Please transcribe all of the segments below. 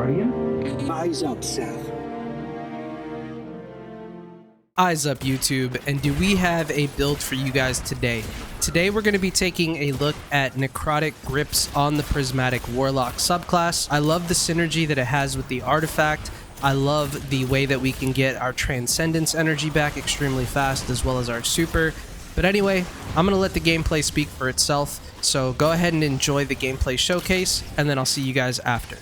Guardian? Eyesupsaf. Eyes up, YouTube, and do we have a build for you guys today? Today we're going to be taking a look at Necrotic Grips on the Prismatic Warlock subclass. I love the synergy that it has with the artifact. I love the way that we can get our Transcendence energy back extremely fast, as well as our super. But anyway, I'm going to let the gameplay speak for itself, so go ahead and enjoy the gameplay showcase, and then I'll see you guys after.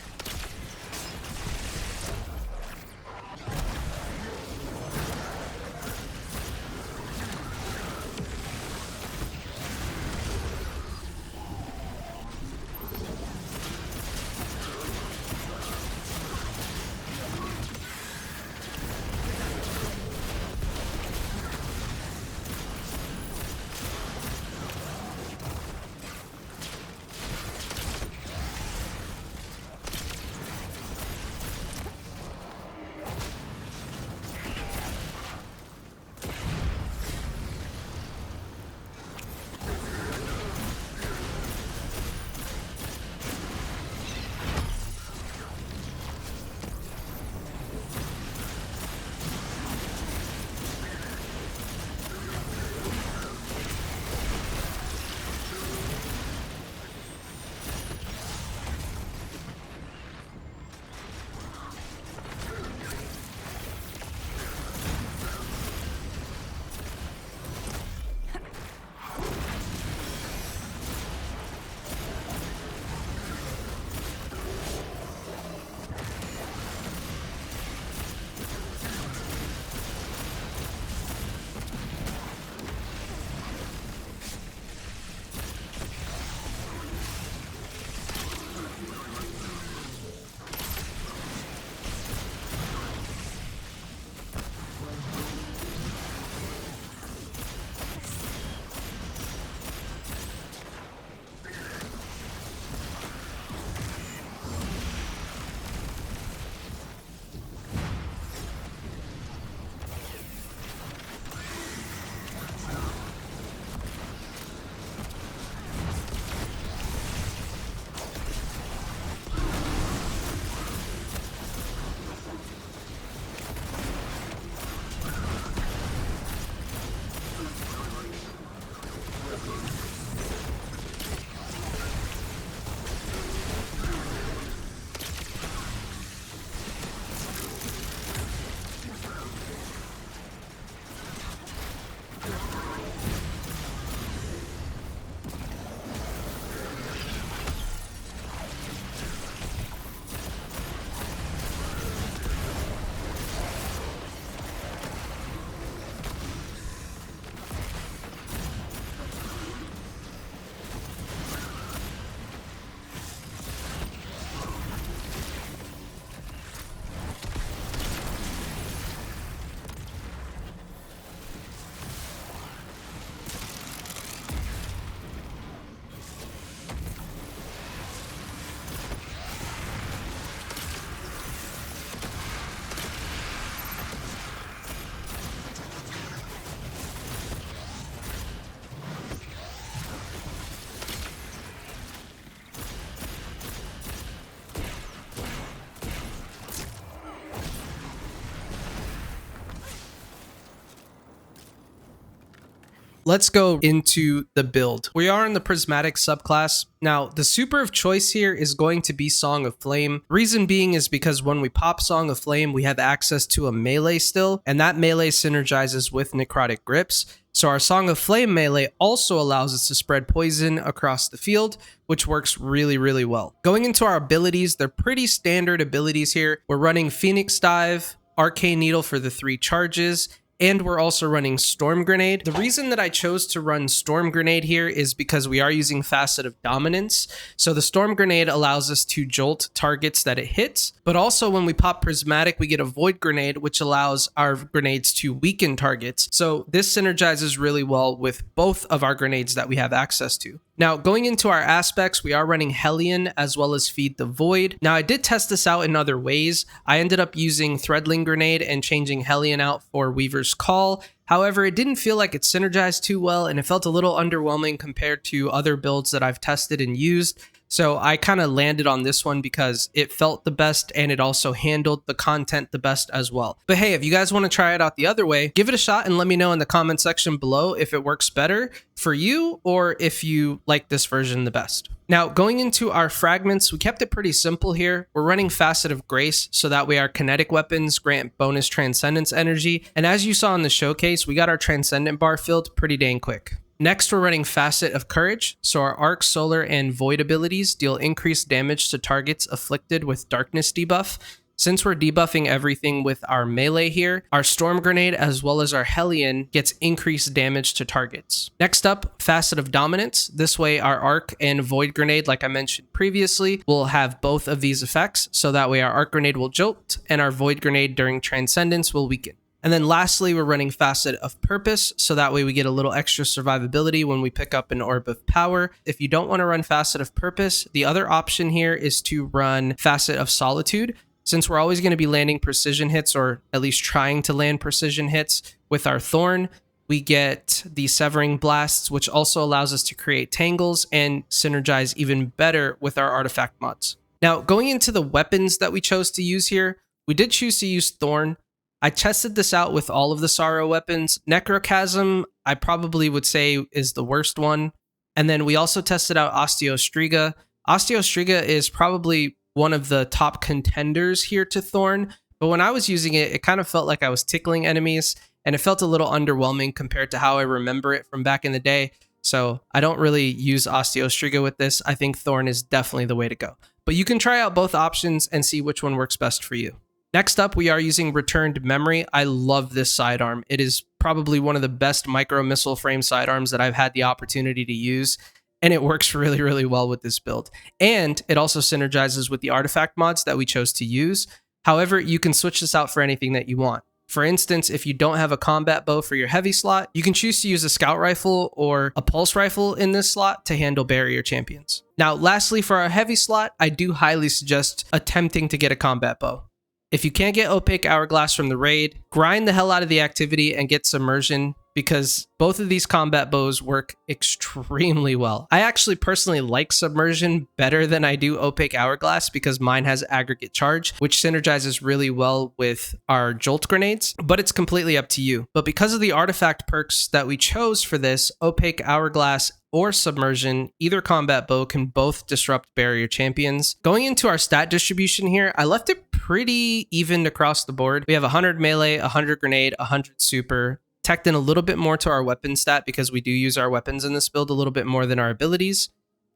Let's go into the build. We are in the Prismatic subclass. Now, the super of choice here is going to be Song of Flame. Reason being is because when we pop Song of Flame, we have access to a melee still, and that melee synergizes with Necrotic Grips. So our Song of Flame melee also allows us to spread poison across the field, which works really, really well. Going into our abilities, they're pretty standard abilities here. We're running Phoenix Dive, Arcane Needle for the 3 charges, and we're also running Storm Grenade. The reason that I chose to run Storm Grenade here is because we are using Facet of Dominance. So the Storm Grenade allows us to jolt targets that it hits, but also when we pop Prismatic, we get a Void Grenade, which allows our grenades to weaken targets. So this synergizes really well with both of our grenades that we have access to. Now, going into our aspects, we are running Hellion as well as Feed the Void. Now, I did test this out in other ways. I ended up using Threadling Grenade and changing Hellion out for Weaver's Call. However, it didn't feel like it synergized too well, and it felt a little underwhelming compared to other builds that I've tested and used. So I kind of landed on this one because it felt the best and it also handled the content the best as well. But hey, if you guys want to try it out the other way, give it a shot and let me know in the comment section below if it works better for you or if you like this version the best. Now, going into our fragments, we kept it pretty simple here. We're running Facet of Grace so that way our kinetic weapons grant bonus Transcendence energy. And as you saw in the showcase, we got our Transcendent bar filled pretty dang quick. Next, we're running Facet of Courage, so our Arc, Solar, and Void abilities deal increased damage to targets afflicted with Darkness debuff. Since we're debuffing everything with our melee here, our Storm Grenade as well as our Hellion gets increased damage to targets. Next up, Facet of Dominance. This way our Arc and Void Grenade, like I mentioned previously, will have both of these effects, so that way our Arc Grenade will jolt and our Void Grenade during Transcendence will weaken. And then lastly, we're running Facet of Purpose, so that way we get a little extra survivability when we pick up an Orb of Power. If you don't want to run Facet of Purpose, the other option here is to run Facet of Solitude. Since we're always going to be landing precision hits, or at least trying to land precision hits with our Thorn, we get the Severing Blasts, which also allows us to create tangles and synergize even better with our artifact mods. Now, going into the weapons that we chose to use here, we did choose to use Thorn. I tested this out with all of the Sorrow weapons. Necrochasm, I probably would say, is the worst one. And then we also tested out Osteostriga. Osteostriga is probably one of the top contenders here to Thorn, but when I was using it, it kind of felt like I was tickling enemies, and it felt a little underwhelming compared to how I remember it from back in the day. So I don't really use Osteostriga with this. I think Thorn is definitely the way to go. But you can try out both options and see which one works best for you. Next up, we are using Returned Memory. I love this sidearm. It is probably one of the best micro missile frame sidearms that I've had the opportunity to use, and it works really, really well with this build. And it also synergizes with the artifact mods that we chose to use. However, you can switch this out for anything that you want. For instance, if you don't have a combat bow for your heavy slot, you can choose to use a scout rifle or a pulse rifle in this slot to handle barrier champions. Now, lastly, for our heavy slot, I do highly suggest attempting to get a combat bow. If you can't get Opaque Hourglass from the raid, grind the hell out of the activity and get Submersion, because both of these combat bows work extremely well. I actually personally like Submersion better than I do Opaque Hourglass because mine has aggregate charge, which synergizes really well with our Jolt grenades, but it's completely up to you. But because of the artifact perks that we chose for this, Opaque Hourglass or Submersion, either combat bow can both disrupt barrier champions. Going into our stat distribution here, I left it pretty even across the board. We have 100 melee, 100 grenade, 100 super, teched in a little bit more to our weapon stat because we do use our weapons in this build a little bit more than our abilities.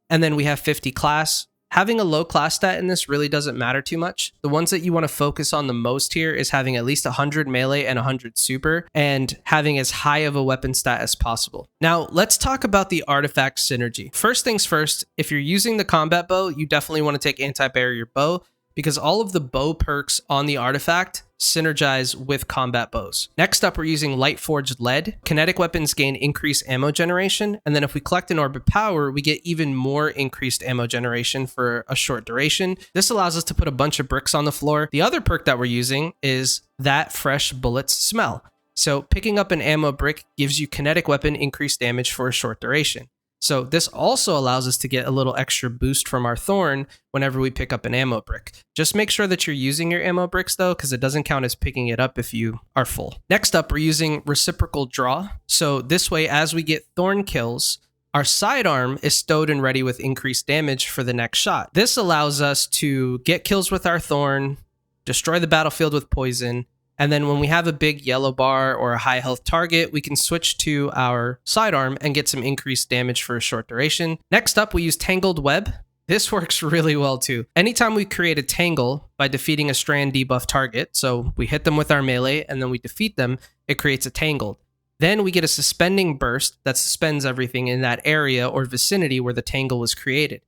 And then we have 50 class. Having a low class stat in this really doesn't matter too much. The ones that you want to focus on the most here is having at least 100 melee and 100 super, and having as high of a weapon stat as possible. Now, let's talk about the artifact synergy. First things first, if you're using the combat bow, you definitely want to take anti-barrier bow, because all of the bow perks on the artifact synergize with combat bows. Next up, we're using Light Forged Lead. Kinetic weapons gain increased ammo generation, and then if we collect an Orb of Power, we get even more increased ammo generation for a short duration. This allows us to put a bunch of bricks on the floor. The other perk that we're using is That Fresh Bullets Smell. So picking up an ammo brick gives you kinetic weapon increased damage for a short duration. So this also allows us to get a little extra boost from our Thorn whenever we pick up an ammo brick. Just make sure that you're using your ammo bricks though, because it doesn't count as picking it up if you are full. Next up, we're using Reciprocal Draw. So this way, as we get Thorn kills, our sidearm is stowed and ready with increased damage for the next shot. This allows us to get kills with our Thorn, destroy the battlefield with poison, and then when we have a big yellow bar or a high health target, we can switch to our sidearm and get some increased damage for a short duration. Next up, we use Tangled Web. This works really well too. Anytime we create a tangle by defeating a strand debuff target, so we hit them with our melee and then we defeat them, it creates a tangle. Then we get a suspending burst that suspends everything in that area or vicinity where the tangle was created.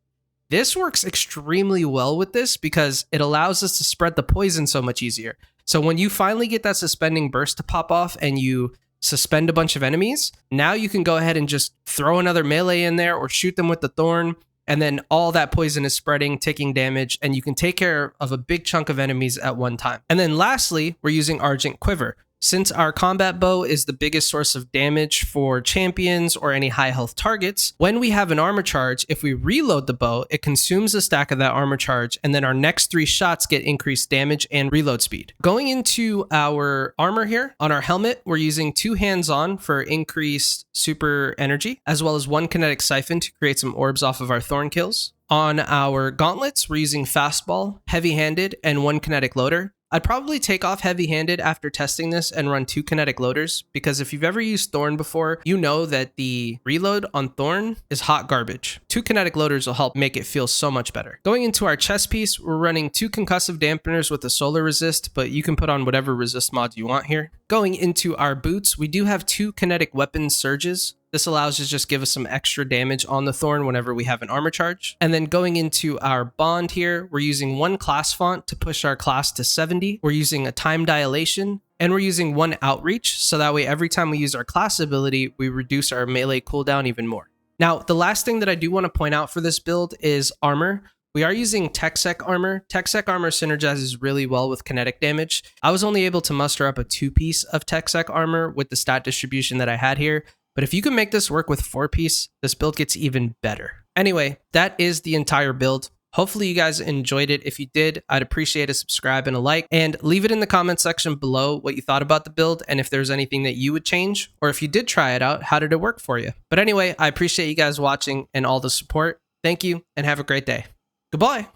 This works extremely well with this because it allows us to spread the poison so much easier. So when you finally get that suspending burst to pop off and you suspend a bunch of enemies, now you can go ahead and just throw another melee in there or shoot them with the Thorn, and then all that poison is spreading, taking damage, and you can take care of a big chunk of enemies at one time. And then lastly, we're using Argent Quiver. Since our combat bow is the biggest source of damage for champions or any high health targets, when we have an armor charge, if we reload the bow, it consumes a stack of that armor charge, and then our next 3 shots get increased damage and reload speed. Going into our armor here, on our helmet, we're using 2 hands-on for increased super energy, as well as 1 kinetic siphon to create some orbs off of our Thorn kills. On our gauntlets, we're using fastball, heavy-handed, and 1 kinetic loader. I'd probably take off heavy-handed after testing this and run 2 kinetic loaders, because if you've ever used Thorn before, you know that the reload on Thorn is hot garbage. 2 kinetic loaders will help make it feel so much better. Going into our chest piece, we're running 2 concussive dampeners with a solar resist, but you can put on whatever resist mod you want here. Going into our boots, we do have 2 kinetic weapon surges. This allows us to just give us some extra damage on the Thorn whenever we have an armor charge. And then going into our bond here, we're using 1 class font to push our class to 70. We're using a time dilation, and we're using 1 outreach, so that way every time we use our class ability, we reduce our melee cooldown even more. Now, the last thing that I do want to point out for this build is armor. We are using TechSec armor. TechSec armor synergizes really well with kinetic damage. I was only able to muster up a 2-piece of TechSec armor with the stat distribution that I had here, but if you can make this work with 4-piece, this build gets even better. Anyway, that is the entire build. Hopefully you guys enjoyed it. If you did, I'd appreciate a subscribe and a like, and leave it in the comment section below what you thought about the build and if there's anything that you would change, or if you did try it out, how did it work for you? But anyway, I appreciate you guys watching and all the support. Thank you and have a great day. Goodbye.